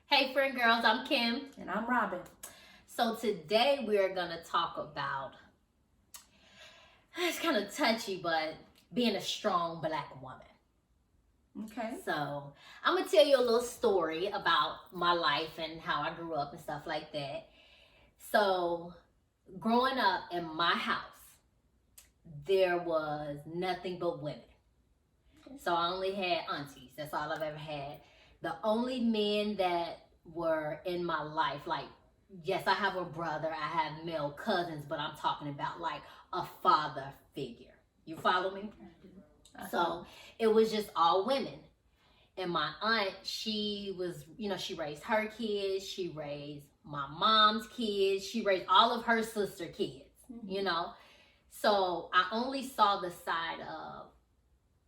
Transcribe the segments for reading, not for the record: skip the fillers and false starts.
Hey friend girls, I'm Kim. And I'm Robin. So today we're going to talk about, it's kind of touchy, but being a strong black woman. Okay. So I'm going to tell you a little story about my life and how I grew up and stuff like that. So growing up in my house, there was nothing but women. So I only had aunties. That's all I've ever had. The only men that were in my life, like, yes, I have a brother, I have male cousins, but I'm talking about like a father figure. You follow me? So it was just all women. And my aunt, she was, she raised her kids, she raised my mom's kids, she raised all of her sister kids, So I only saw the side of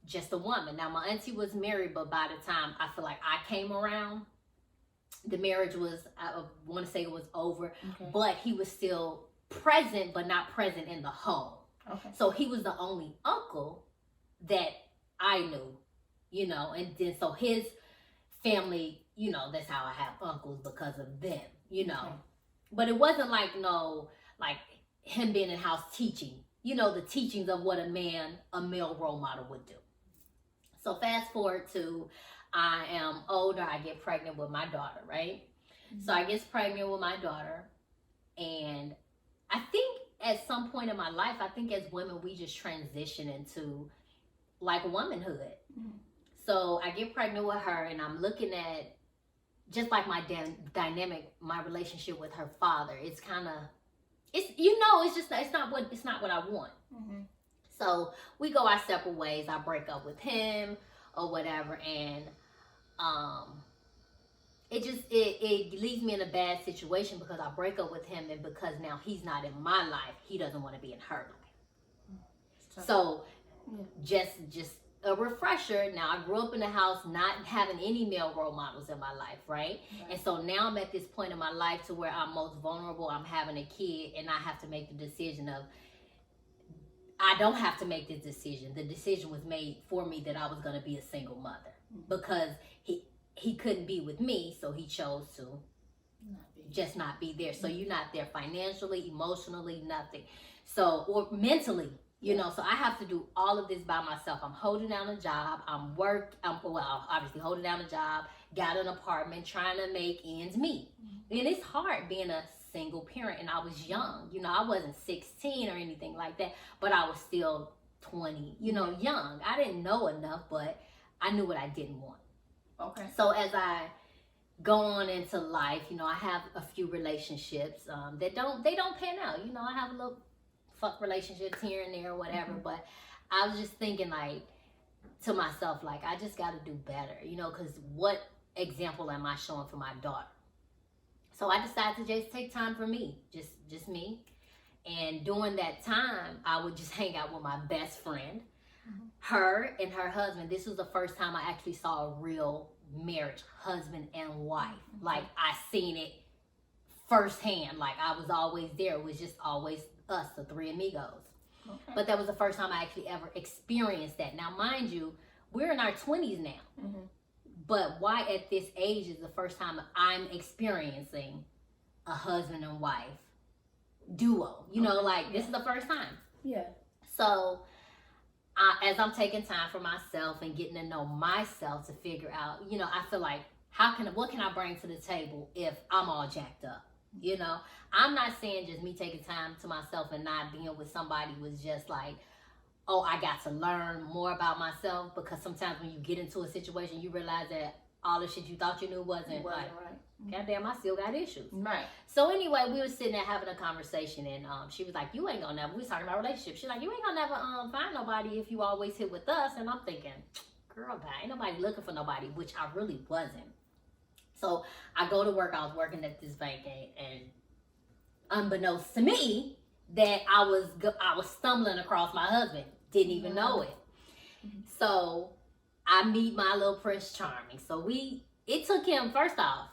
just a woman. Now my auntie was married, but by the time I feel like I came around, the marriage was, I want to say it was over, but he was still present, but not present in the home. Okay. So he was the only uncle that I knew, and then so his family, that's how I have uncles because of them, Okay. But it wasn't like him being in the house teaching, the teachings of what a male role model would do. So fast forward to, I am older, I get pregnant with my daughter, right? Mm-hmm. So I get pregnant with my daughter, and I think at some point in my life, I think as women, we just transition into like womanhood. Mm-hmm. So I get pregnant with her, and I'm looking at just like my dynamic, my relationship with her father. It's kind of, it's not what I want. Mm-hmm. So we go our separate ways. I break up with him or whatever, and it leaves me in a bad situation because I break up with him, and because now he's not in my life, he doesn't want to be in her life. So just a refresher. Now I grew up in a house not having any male role models in my life, right? And so now I'm at this point in my life to where I'm most vulnerable. I'm having a kid, and I have to make the decision of, I don't have to make this decision. The decision was made for me that I was going to be a single mother, because he couldn't be with me, so he chose to just not be there. So you're not there financially, emotionally, nothing. So, or mentally, so I have to do all of this by myself. I'm holding down a job. I'm obviously holding down a job, got an apartment, trying to make ends meet. And it's hard being a single parent, and I was young. I wasn't 16 or anything like that, but I was still 20, young. I didn't know enough, but I knew what I didn't want. Okay. So as I go on into life, I have a few relationships that don't pan out. I have a little fuck relationships here and there or whatever, but I was just thinking to myself, I just got to do better, because what example am I showing for my daughter? So I decided to just take time for me, just me. And during that time, I would just hang out with my best friend, her and her husband. This was the first time I actually saw a real marriage, husband and wife. I seen it firsthand. I was always there. It was just always us, the three amigos. Okay. But that was the first time I actually ever experienced that. Now, mind you, we're in our 20s now. Mm-hmm. But why at this age is the first time I'm experiencing a husband and wife duo. This is the first time. Yeah. So as I'm taking time for myself and getting to know myself to figure out, I feel like, what can I bring to the table if I'm all jacked up? I'm not saying just me taking time to myself and not being with somebody was just like, oh, I got to learn more about myself, because sometimes when you get into a situation, you realize that all the shit you thought you knew wasn't right. Goddamn, I still got issues. Right. So anyway, we were sitting there having a conversation, and she was like, you ain't gonna never, we was talking about relationships. She's like, you ain't gonna never find nobody if you always hit with us. And I'm thinking, girl, bye, ain't nobody looking for nobody, which I really wasn't. So I go to work. I was working at this bank, and unbeknownst to me, that I was stumbling across my husband. Didn't even know it. So I meet my little Prince Charming. So it took him, first off,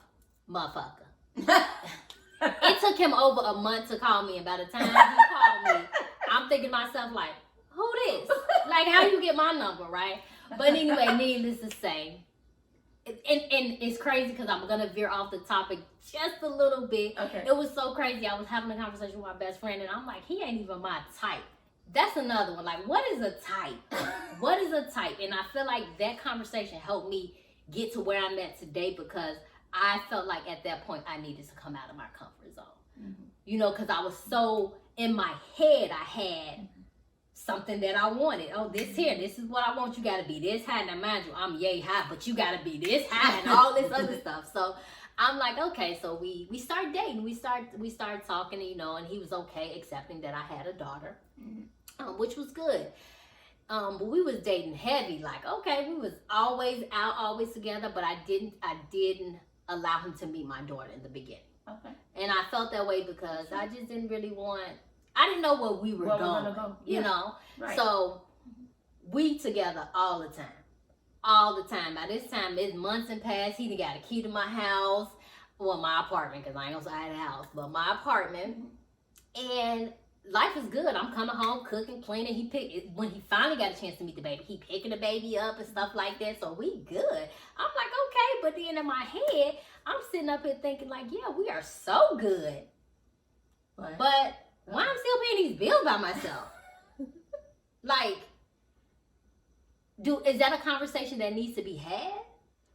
motherfucker. It took him over a month to call me, and by the time he called me, I'm thinking to myself, who this? How you get my number, right? But anyway, needless to say, and it's crazy because I'm gonna veer off the topic just a little bit. Okay. It was so crazy. I was having a conversation with my best friend, and I'm like, he ain't even my type. That's another one. Like, what is a type? What is a type? And I feel like that conversation helped me get to where I'm at today, because I felt like at that point I needed to come out of my comfort zone. Mm-hmm. You know, because I was so in my head, I had something that I wanted. Oh, this is what I want. You got to be this high. Now, mind you, I'm yay high, but you got to be this high and all this other stuff. So I'm like, okay. So we start dating. We start talking, you know, and he was okay accepting that I had a daughter, which was good. But we was dating heavy. Like, okay, we was always out, always together. But I didn't allow him to meet my daughter in the beginning. Okay. And I felt that way because I just didn't really want. I didn't know where we were going, you know? Right. So we together all the time. All the time. By this time, it's months and past. He done got a key to my house. Well, my apartment, because I ain't gonna say the house, but my apartment. And life is good. I'm coming home, cooking, cleaning. When he finally got a chance to meet the baby, he picking the baby up and stuff like that. So we good. I'm like, okay. But then in my head, I'm sitting up here thinking like, yeah, we are so good. But why I'm still paying these bills by myself? Like, is that a conversation that needs to be had?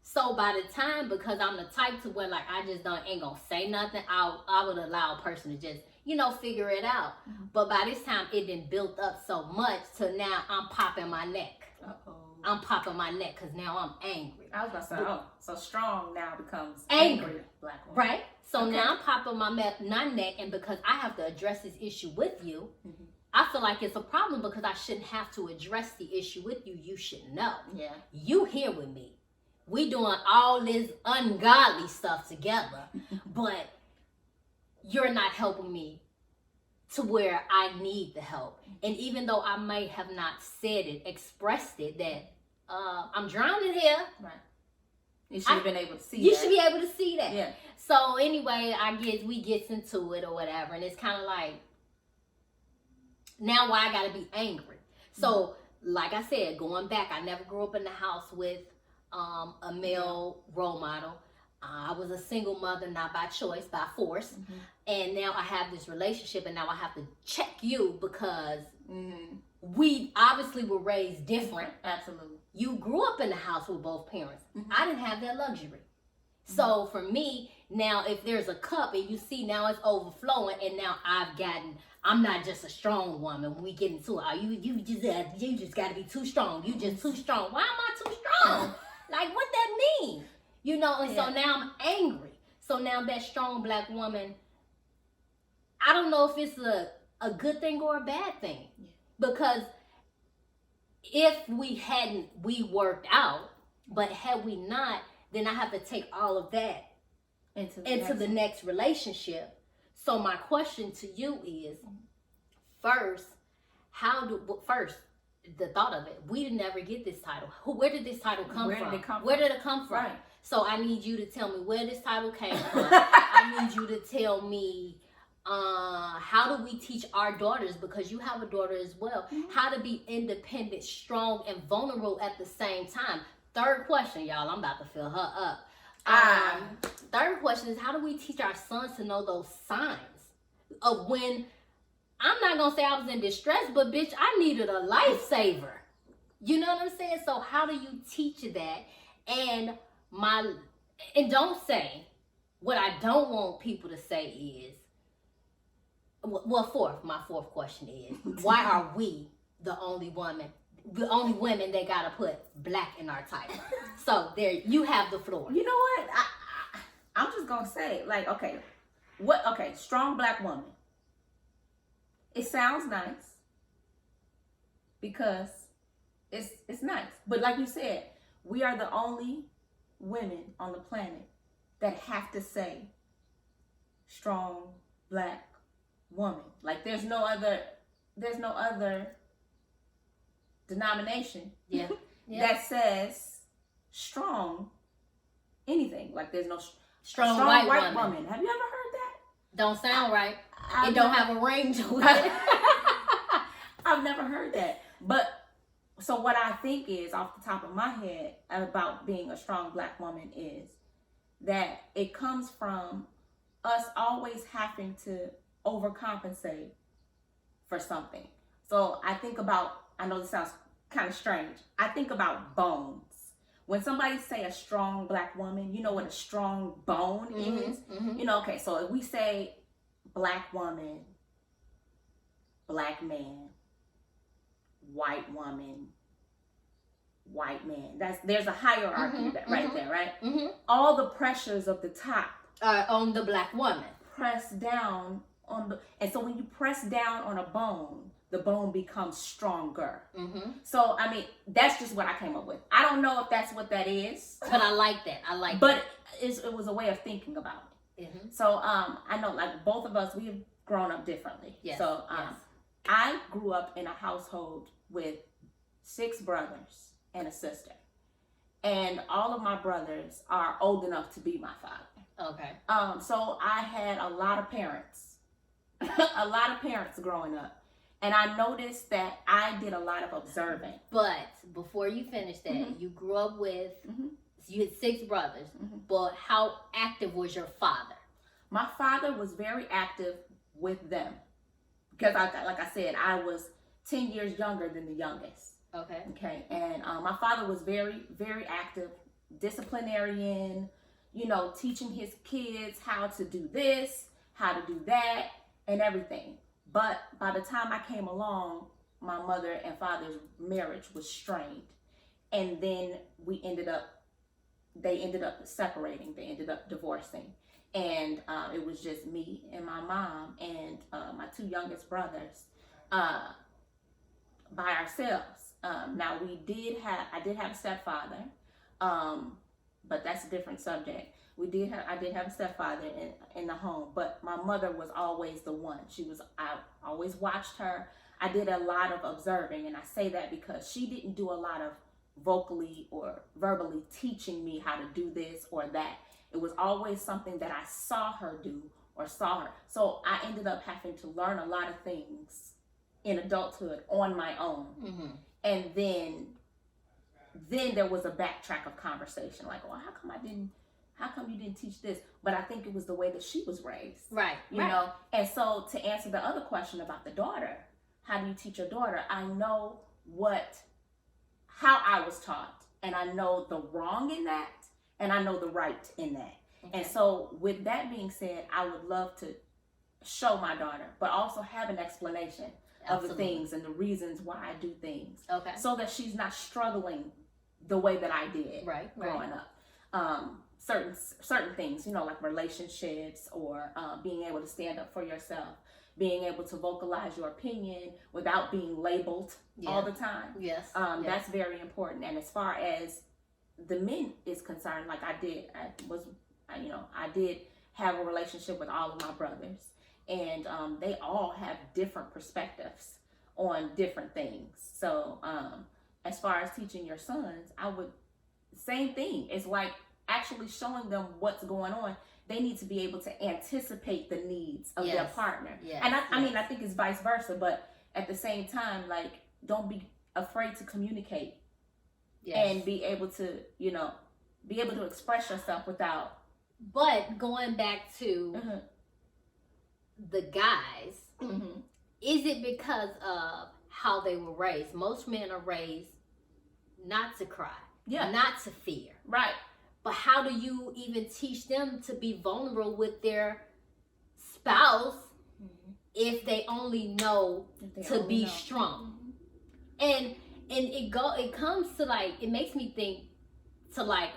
So by the time, because I'm the type to where like I just ain't gonna say nothing, I would allow a person to just, you know, figure it out. Mm-hmm. But by this time it didn't build up so much to now I'm popping my neck. Uh-oh. I'm popping my neck because now I'm angry. I was about to say, so strong now becomes angry black woman. Right? So now I'm popping my neck, and because I have to address this issue with you, I feel like it's a problem because I shouldn't have to address the issue with you. You should know. Yeah. You here with me. We doing all this ungodly stuff together, but you're not helping me to where I need the help. And even though I may have not said it, expressed it, that I'm drowning here. Right. You should have been able to see that. You should be able to see that. Yeah. So anyway, I guess we gets into it or whatever. And it's kind of like, now why I got to be angry. So like I said, going back, I never grew up in the house with a male role model. I was a single mother, not by choice, by force. Mm-hmm. And now I have this relationship, and now I have to check you because we obviously were raised different. Absolutely. You grew up in the house with both parents. Mm-hmm. I didn't have that luxury. Mm-hmm. So for me, now if there's a cup and you see now it's overflowing, and now I'm not just a strong woman. When we get into it, you just got to be too strong. You just too strong. Why am I too strong? Like, what that mean? You know, and so now I'm angry. So now that strong black woman, I don't know if it's a good thing or a bad thing. Yeah. Because if we worked out, but had we not, then I have to take all of that into the next relationship. So my question to you is, first, the thought of it, we didn't never get this title. Where did this title come from? Where did it come from? Right. So I need you to tell me where this title came from. I need you to tell me how do we teach our daughters, because you have a daughter as well, how to be independent, strong, and vulnerable at the same time. Third question, y'all, I'm about to fill her up. Third question is, how do we teach our sons to know those signs of when, I'm not going to say I was in distress, but bitch, I needed a lifesaver. You know what I'm saying? So how do you teach that? And don't say, what I don't want people to say is, my fourth question is, why are we the only women that gotta put black in our title? So there, you have the floor. You know what? I'm just gonna say, like, okay, strong black woman. It sounds nice because it's nice, but like you said, we are the only women on the planet that have to say strong black woman. Like there's no other denomination that says strong anything. Like there's no strong white woman. Have you ever heard that? Don't sound right. It don't have a ring to it. I've never heard that. But So what I think is, off the top of my head, about being a strong Black woman is that it comes from us always having to overcompensate for something. So I think about, I know this sounds kind of strange, I think about bones. When somebody say a strong Black woman, you know what a strong bone is? You know, okay, so if we say Black woman, Black man, white woman, white man, there's a hierarchy right there, right? All the pressures of the top on the Black woman. Press down on the, and so when you press down on a bone, the bone becomes stronger. So I mean, that's just what I came up with. I don't know if that's what that is, but I like that. But it was a way of thinking about it. So I know, like, both of us, we've grown up differently. So I grew up in a household with 6 brothers and a sister, and all of my brothers are old enough to be my father. Okay. So I had a lot of parents, a lot of parents growing up, and I noticed that I did a lot of observing. But before you finish that, you grew up with, you had 6 brothers, but how active was your father? My father was very active with them because, like I said, I was 10 years younger than the youngest. Okay. And my father was very, very active, disciplinarian, you know, teaching his kids how to do this, how to do that, and everything. But by the time I came along, my mother and father's marriage was strained. And then they ended up separating. They ended up divorcing. And it was just me and my mom and my 2 youngest brothers by ourselves. Now I did have a stepfather, but that's a different subject. I did have a stepfather in the home, but my mother was always the one. I always watched her. I did a lot of observing, and I say that because she didn't do a lot of vocally or verbally teaching me how to do this or that. It was always something that I saw her do or saw her. So I ended up having to learn a lot of things in adulthood on my own. And then there was a backtrack of conversation, like, well, how come you didn't teach this? But I think it was the way that she was raised. Right. You know? And so to answer the other question about the daughter, how do you teach your daughter? I know how I was taught, and I know the wrong in that, and I know the right in that. And so with that being said, I would love to show my daughter, but also have an explanation of the things and the reasons why I do things. So that she's not struggling the way that I did growing up. Certain things, you know, like relationships or being able to stand up for yourself, being able to vocalize your opinion without being labeled all the time. That's very important. And as far as the men is concerned, like I did have a relationship with all of my brothers, and they all have different perspectives on different things. So as far as teaching your sons, same thing. It's like actually showing them what's going on. They need to be able to anticipate the needs of their partner. And I mean, I think it's vice versa, but at the same time, like, don't be afraid to communicate and be able to, you know, be able to express yourself without. But going back to the guys, is it because of how they were raised? Most men are raised not to cry, not to fear. Right. But how do you even teach them to be vulnerable with their spouse if they only know to be strong? And it comes to, like, it makes me think to, like,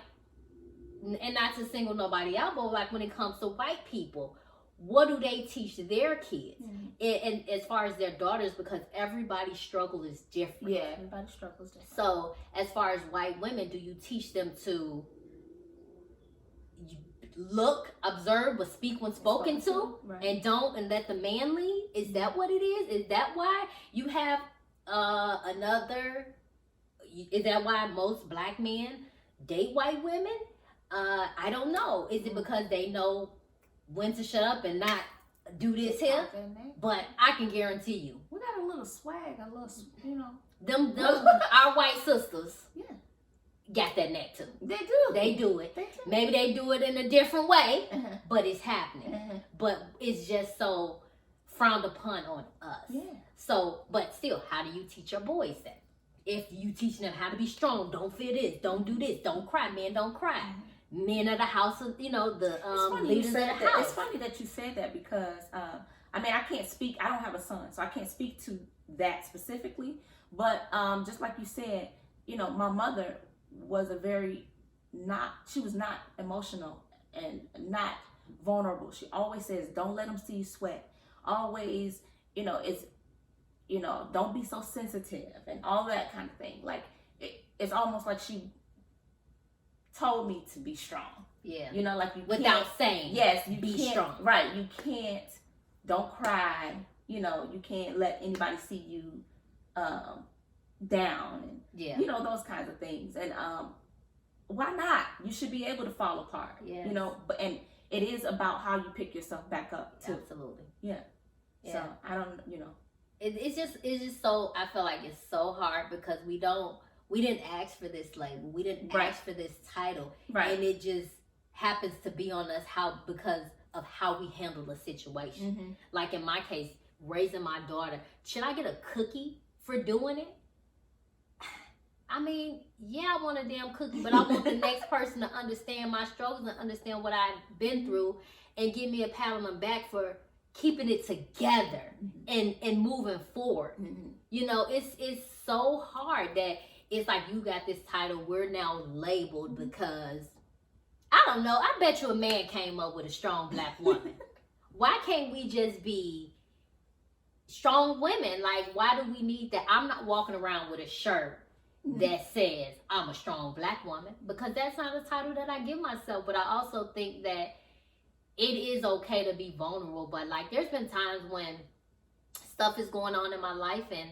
and not to single nobody out, but like when it comes to white people, what do they teach their kids? And as far as their daughters, because everybody's struggle is different. Everybody's struggle is different. So as far as white women, do you teach them to look, observe, but speak when spoken to, and let the man lead? Is that what it is? Is that why you have is that why most black men date white women? I don't know. Is it because they know when to shut up and not do this here, but I can guarantee you, we got a little swag, a little, you know. Them our white sisters, got that neck too. They do. They do it. They do. Maybe they do it in a different way, but it's happening. But it's just so frowned upon on us. Yeah. So, but still, how do you teach your boys that? If you teach them how to be strong, don't fear this, don't do this, don't cry, men don't cry. Men of the house, you know, the leaders of the house. It's funny that you said that because, I mean, I can't speak, I don't have a son, so I can't speak to that specifically. But just like you said, you know, my mother was she was not emotional and not vulnerable. She always says, don't let them see you sweat. Always, you know, don't be so sensitive and all that kind of thing. Like, it's almost like she told me to be strong. Yeah. You know, like you without saying. Yes, you be can't, strong. Right. You can't, don't cry. You know, you can't let anybody see you down. And, you know, those kinds of things. And why not? You should be able to fall apart. Yes. You know, and it is about how you pick yourself back up too. Absolutely. Yeah. So I don't, you know. It's just so, I feel like it's so hard because we didn't ask for this label. We didn't ask for this title. Right. And it just happens to be on us because of how we handle the situation. Like in my case, raising my daughter, should I get a cookie for doing it? I mean, yeah, I want a damn cookie, but I want the next person to understand my struggles and understand what I've been through and give me a pat on the back for keeping it together and moving forward. You know, it's so hard that it's like you got this title, we're now labeled because, I don't know, I bet you a man came up with a strong black woman. Why can't we just be strong women? Like, why do we need that? I'm not walking around with a shirt that says I'm a strong black woman, because that's not a title that I give myself. But I also think that it is okay to be vulnerable. But like, there's been times when stuff is going on in my life and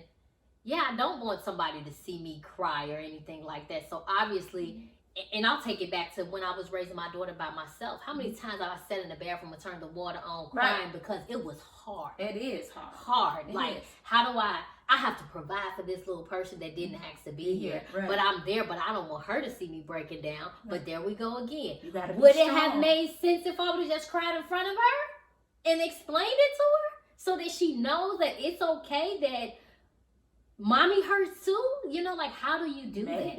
I don't want somebody to see me cry or anything like that. So obviously, and I'll take it back to when I was raising my daughter by myself. How many times I sat in the bathroom and turned the water on crying because it was hard. It is hard. Hard. Like, how do I have to provide for this little person that didn't ask to be here. But I'm there, but I don't want her to see me breaking down. But there we go again. You gotta be Would strong. it have made sense if I would have just cried in front of her and explained it to her so that she knows that it's okay that mommy hurts too? You know, like, how do you do that?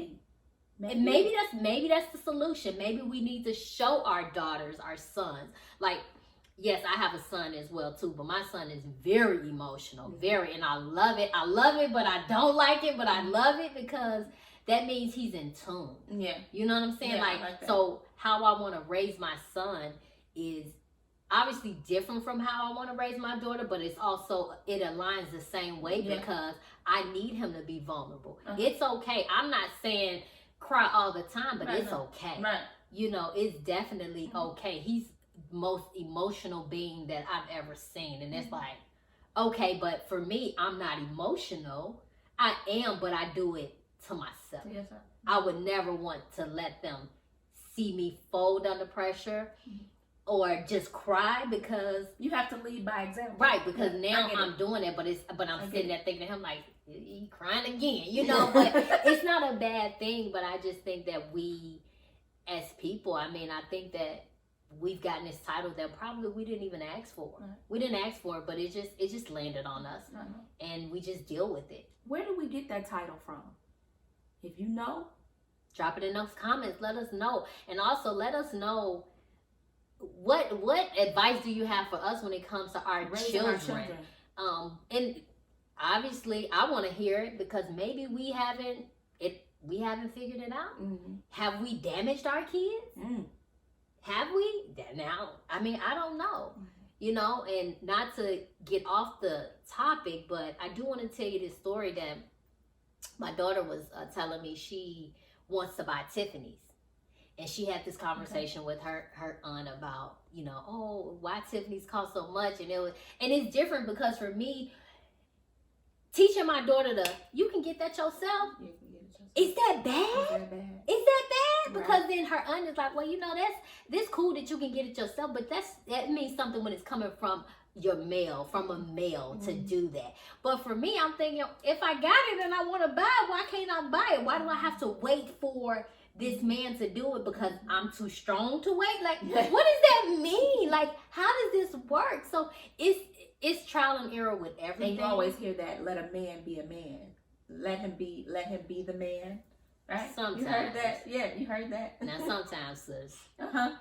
And maybe that's the solution. Maybe we need to show our daughters, our sons, like, yes, I have a son as well too, but my son is very emotional, and I love it. I love it, but I don't like it, but I love it because that means he's in tune. Yeah. You know what I'm saying? Like so how I want to raise my son is obviously different from how I want to raise my daughter, but it's also, it aligns the same way because I need him to be vulnerable. It's okay. I'm not saying cry all the time, but it's okay. Right. You know, it's definitely okay. He's most emotional being that I've ever seen, and it's like, okay, but for me, I'm not emotional. I am, but I do it to myself. Yes, sir. I would never want to let them see me fold under pressure or just cry, because you have to lead by example. Right, because now I'm doing it, but I'm sitting there thinking to him like, he crying again, you know. But it's not a bad thing, but I just think that we as people, I mean, I think that we've gotten this title that probably we didn't even ask for. Right. We didn't ask for it, but it just landed on us, and we just deal with it. Where do we get that title from? If you know, drop it in those comments. Let us know, and also let us know what advice do you have for us when it comes to our children. And obviously, I want to hear it, because maybe we haven't figured it out. Have we damaged our kids? Have we? Now, I mean, I don't know, you know, and not to get off the topic, but I do want to tell you this story that my daughter was telling me. She wants to buy Tiffany's, and she had this conversation with her aunt about, you know, oh, why Tiffany's cost so much, and it's different because for me, teaching my daughter you can get that yourself. Is that bad? Is that bad? Because then her aunt is like, well, you know, that's cool that you can get it yourself, but that means something when it's coming from your male, from a male to do that. But for me, I'm thinking, if I got it and I want to buy it, why can't I buy it? Why do I have to wait for this man to do it because I'm too strong to wait? Like, what does that mean? Like, how does this work? So it's trial and error with everything. And you always hear that, let a man be a man. Let him be the man. Right? Sometimes. You heard that? Yeah, you heard that. Now, sometimes, sis. Uh-huh.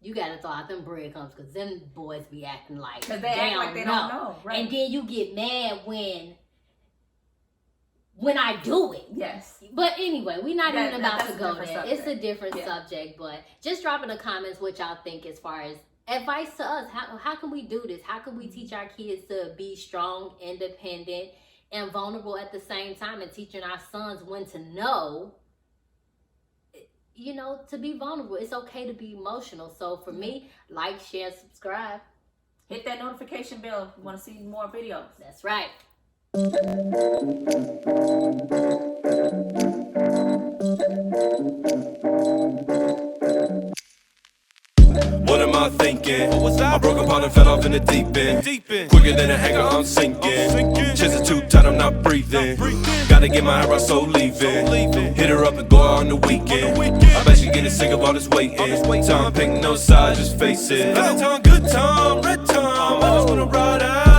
You gotta throw out them breadcrumbs because them boys be acting like because they act like they don't know, right? And then you get mad when I do it. Yes. But anyway, we're not even about to go there. It's a different Yeah. subject, but just drop in the comments what y'all think as far as advice to us. How can we do this? How can we teach our kids to be strong, independent, and vulnerable at the same time, and teaching our sons when to know, you know, to be vulnerable. It's okay to be emotional. So for me, like, share, subscribe. Hit that notification bell if you want to see more videos. That's right. What am I thinking? I broke apart and fell off in the deep end. Quicker than a hanger, I'm sinking. Chest is too tight, I'm not breathing. Gotta get my hair out, so leaving. Hit her up and go out on the weekend. I bet she getting sick of all this waiting. Time, pick no side, just face it. Bad time, good time, red time. I just wanna ride out.